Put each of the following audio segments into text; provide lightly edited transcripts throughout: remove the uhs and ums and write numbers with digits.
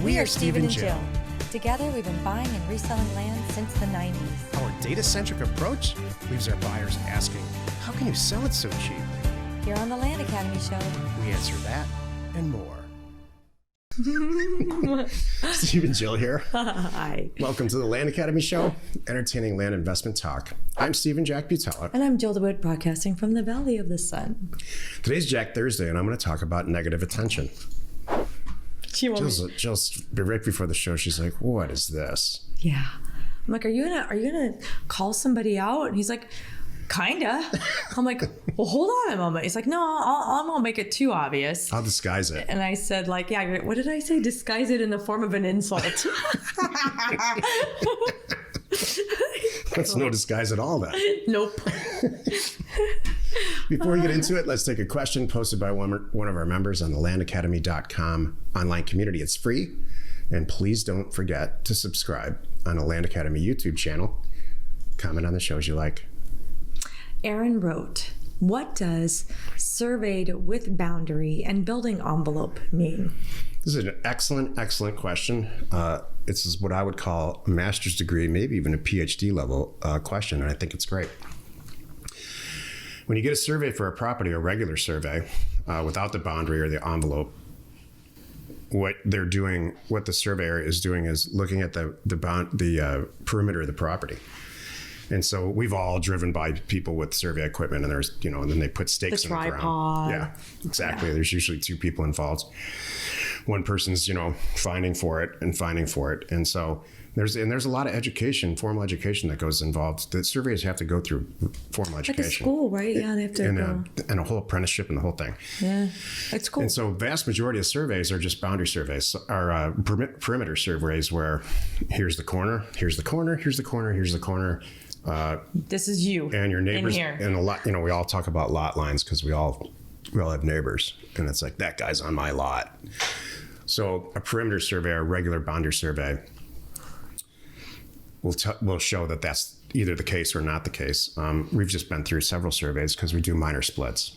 We are Steve and Jill. Together, we've been buying and reselling land since the 90s. Our data-centric approach leaves our buyers asking, how can you sell it so cheap? Here on the Land Academy Show, We answer that and more. Steve and Jill here. Hi. Welcome to the Land Academy Show, entertaining land investment talk. I'm Steve and Jack Butala. And I'm Jill DeWitt, broadcasting from the Valley of the Sun. Today's Jack Thursday, and I'm going to talk about negative attention. Jill's right before the show, she's like, what is this? Yeah. I'm like, are you gonna call somebody out? And he's like, kinda. I'm like, well, hold on a moment. He's like, no, I won't make it too obvious. I'll disguise it. And I said, like, yeah, what did I say? Disguise it in the form of an insult. That's no disguise at all, then. Nope. Before we get into it, let's take a question posted by one of our members on the landacademy.com online community. It's free. And please don't forget to subscribe on the Land Academy YouTube channel. Comment on the shows you like. Aaron wrote, what does surveyed with boundary and building envelope mean? This is an excellent question. This is what I would call a master's degree, maybe even a PhD level question, and I think it's great. When you get a survey for a property, a regular survey, without the boundary or the envelope, what the surveyor is doing is looking at the perimeter of the property. And so we've all driven by people with survey equipment, and there's, and then they put stakes in the ground. Tripod. Yeah, exactly. Yeah. There's usually two people involved. One person's, finding for it. And so there's a lot of formal education that goes involved. The surveyors have to go through formal education. Like a school, right? Yeah, they have to go. And a whole apprenticeship and the whole thing. Yeah, it's cool. And so vast majority of surveys are just boundary surveys, or perimeter surveys where here's the corner, here's the corner, here's the corner, here's the corner. This is you and your neighbors in here. And a lot, we all talk about lot lines because we all have neighbors, and it's like, that guy's on my lot. So a perimeter survey or a regular boundary survey will show that that's either the case or not the case. We've just been through several surveys because we do minor splits.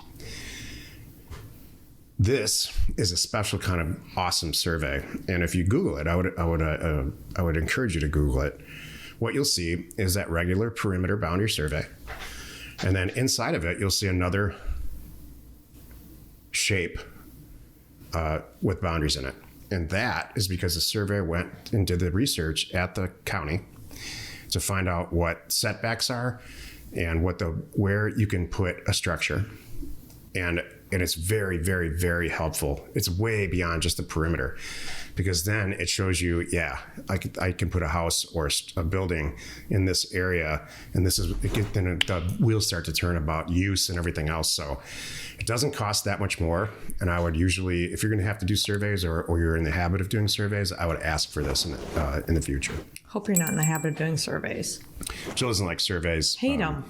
This is a special kind of awesome survey, and if you Google it, I would encourage you to Google it. What you'll see is that regular perimeter boundary survey. And then inside of it, you'll see another shape with boundaries in it. And that is because the surveyor went and did the research at the county to find out what setbacks are and where you can put a structure. And it's very, very, very helpful. It's way beyond just the perimeter, because then it shows you, I can put a house or a building in this area, and then the wheels start to turn about use and everything else. So it doesn't cost that much more. And I would usually, if you're going to have to do surveys or you're in the habit of doing surveys, I would ask for this in the future. Hope you're not in the habit of doing surveys. Jill doesn't like surveys. Hate them.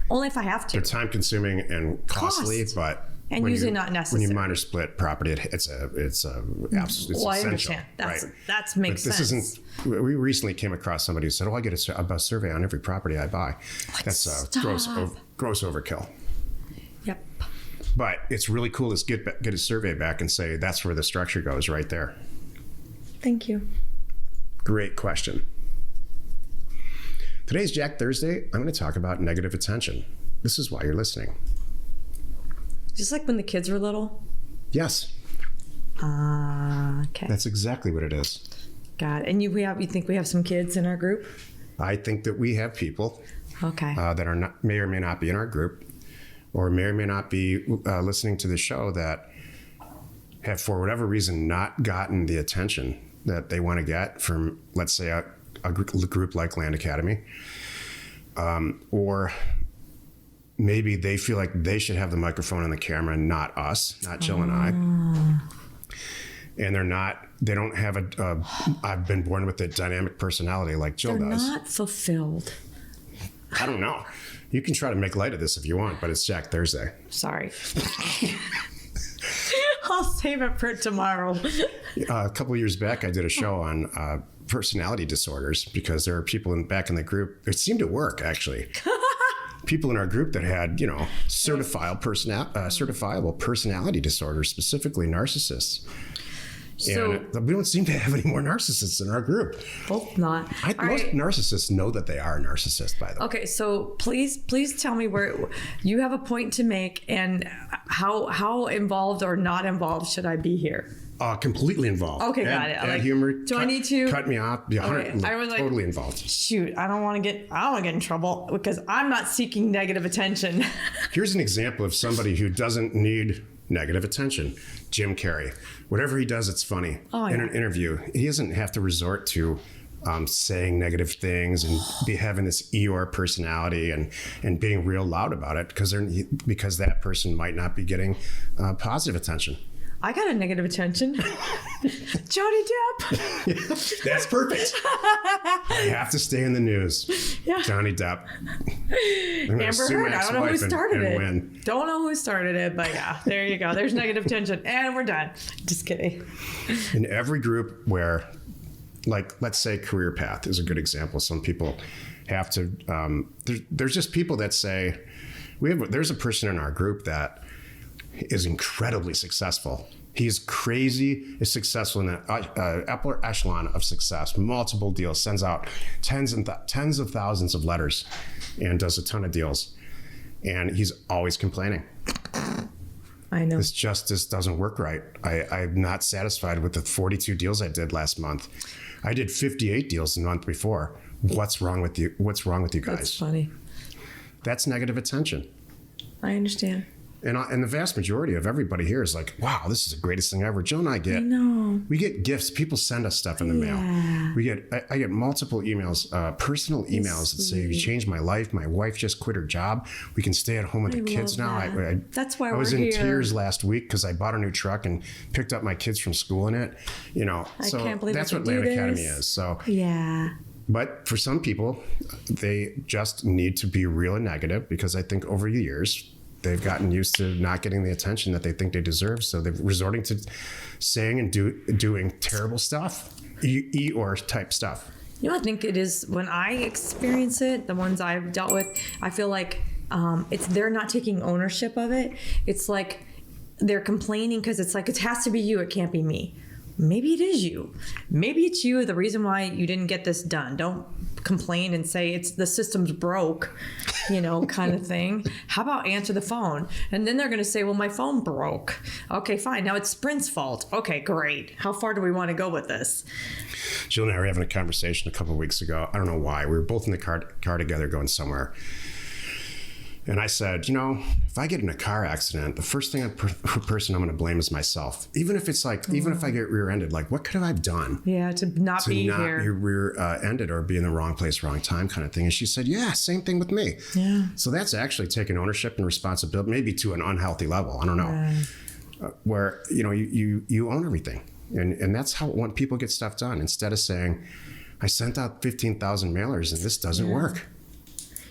Only if I have to. They're time consuming and costly, but and usually not necessary. When you minor split property, it's absolutely essential. I understand. That makes sense. We recently came across somebody who said, I get a survey on every property I buy. That's gross overkill. Yep. But it's really cool to get a survey back and say, that's where the structure goes right there. Thank you. Great question. Today's Jack Thursday. I'm going to talk about negative attention. This is why you're listening. Just like when the kids were little? Yes. Okay. That's exactly what it is. Got it. And you think we have some kids in our group? I think that we have people that may or may not be in our group, or may or may not be listening to the show, that have, for whatever reason, not gotten the attention that they want to get from, let's say, a group like Land Academy, or maybe they feel like they should have the microphone and the camera, not us, not Jill and I. And they don't have I've been born with a dynamic personality like Jill does. They're not fulfilled. I don't know. You can try to make light of this if you want, but it's Jack Thursday. Sorry. I'll save it for tomorrow. A couple of years back, I did a show on personality disorders, because there are people back in the group. It seemed to work, actually. People in our group that had, certifiable personality disorders, specifically narcissists. So and we don't seem to have any more narcissists in our group. hope not. Most narcissists know that they are a narcissist, by the way. Okay, so please tell me where you have a point to make, and how involved or not involved should I be here? Completely involved. Okay, got it. Add humor. I need to cut me off? Be I was totally involved. Shoot, I don't want to get in trouble because I'm not seeking negative attention. Here's an example of somebody who doesn't need negative attention. Jim Carrey. Whatever he does, it's funny. In an interview, he doesn't have to resort to saying negative things and having this Eeyore personality and being real loud about it because that person might not be getting positive attention. I got a negative attention. Johnny Depp. That's perfect. I have to stay in the news. Yeah. Johnny Depp. Amber Heard. I don't know who started it. Don't know who started it, but yeah, there you go. There's negative tension, and we're done. Just kidding. In every group where, like, let's say career path is a good example. Some people have to. There's just people that say, there's a person in our group that is incredibly successful. He's crazy, is successful in the upper echelon of success, multiple deals, sends out tens of thousands of letters and does a ton of deals. And he's always complaining. I know. This doesn't work right. I'm not satisfied with the 42 deals I did last month. I did 58 deals the month before. What's wrong with you? What's wrong with you guys? That's funny. That's negative attention. I understand. And the vast majority of everybody here is like, wow, this is the greatest thing ever. Joe and I we get gifts. People send us stuff in the mail. I get multiple emails, personal emails that say, you changed my life. My wife just quit her job. We can stay at home with the kids now. That's why I was in tears last week because I bought a new truck and picked up my kids from school in it. I can't believe that's what Land Academy is. So yeah. But for some people, they just need to be real and negative because I think over the years, they've gotten used to not getting the attention that they think they deserve. So they're resorting to saying and doing terrible stuff, Eeyore type stuff. I think it is when I experience it, the ones I've dealt with, I feel like they're not taking ownership of it. It's like they're complaining because it's like, it has to be you. It can't be me. Maybe it is you. Maybe it's you. The reason why you didn't get this done. Don't complain and say the system's broke, kind of thing. How about answer the phone? And then they're going to say, well, my phone broke. Okay, fine. Now it's Sprint's fault. Okay, great. How far do we want to go with this? Jill and I were having a conversation a couple of weeks ago. I don't know why. We were both in the car together going somewhere. And I said, if I get in a car accident, the first person I'm going to blame is myself. Even if it's like, even if I get rear-ended, like, what could I have done? Yeah, to not be rear-ended or be in the wrong place, wrong time kind of thing. And she said, yeah, same thing with me. Yeah. So that's actually taking ownership and responsibility, maybe to an unhealthy level. I don't know. Where, you own everything. And that's when people get stuff done. Instead of saying, I sent out 15,000 mailers and this doesn't work.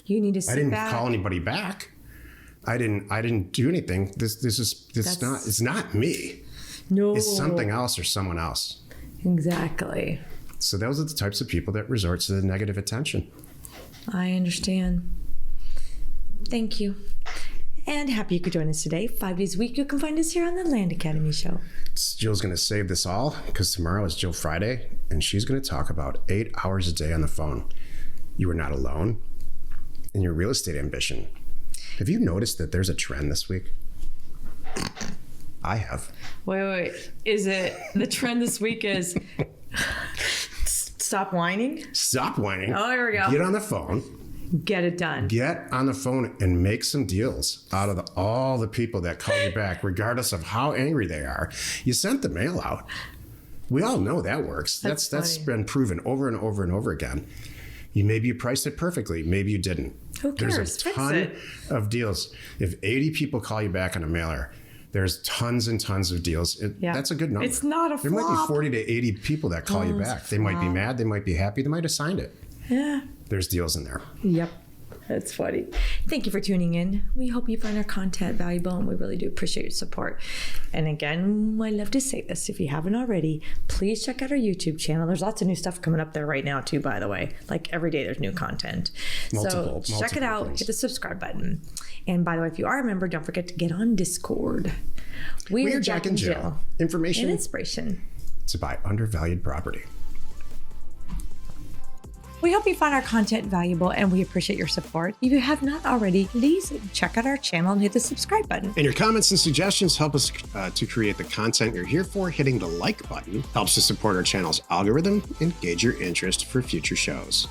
You need to sit back. I didn't call anybody back. I didn't do anything. It's not me. No. It's something else or someone else. Exactly. So those are the types of people that resort to the negative attention. I understand. Thank you. And happy you could join us today. 5 days a week, you can find us here on the Land Academy Show. Jill's going to save this all because tomorrow is Jill Friday, and she's going to talk about 8 hours a day on the phone. You are not alone in your real estate ambition. Have you noticed that there's a trend this week? I have. Wait. Is it the trend this week is stop whining? Stop whining. Oh, here we go. Get on the phone. Get it done. Get on the phone and make some deals out of all the people that call you back, regardless of how angry they are. You sent the mail out. We all know that works. That's been proven over and over and over again. Maybe you priced it perfectly. Maybe you didn't. Who cares? There's a ton of deals. If 80 people call you back on a mailer, there's tons and tons of deals. That's a good number. It's not a flop. There might be 40 to 80 people that call you back. They might be mad. They might be happy. They might have signed it. Yeah. There's deals in there. Yep. That's funny. Thank you for tuning in. We hope you find our content valuable, and we really do appreciate your support. And again, I love to say this. If you haven't already, please check out our YouTube channel. There's lots of new stuff coming up there right now, too, by the way. Like every day, there's new content. So check it out. Hit the subscribe button. And by the way, if you are a member, don't forget to get on Discord. We are Jack and Jill. Information and inspiration. to buy undervalued property. We hope you found our content valuable and we appreciate your support. If you have not already, please check out our channel and hit the subscribe button. And your comments and suggestions help us to create the content you're here for. Hitting the like button helps to support our channel's algorithm and gauge your interest for future shows.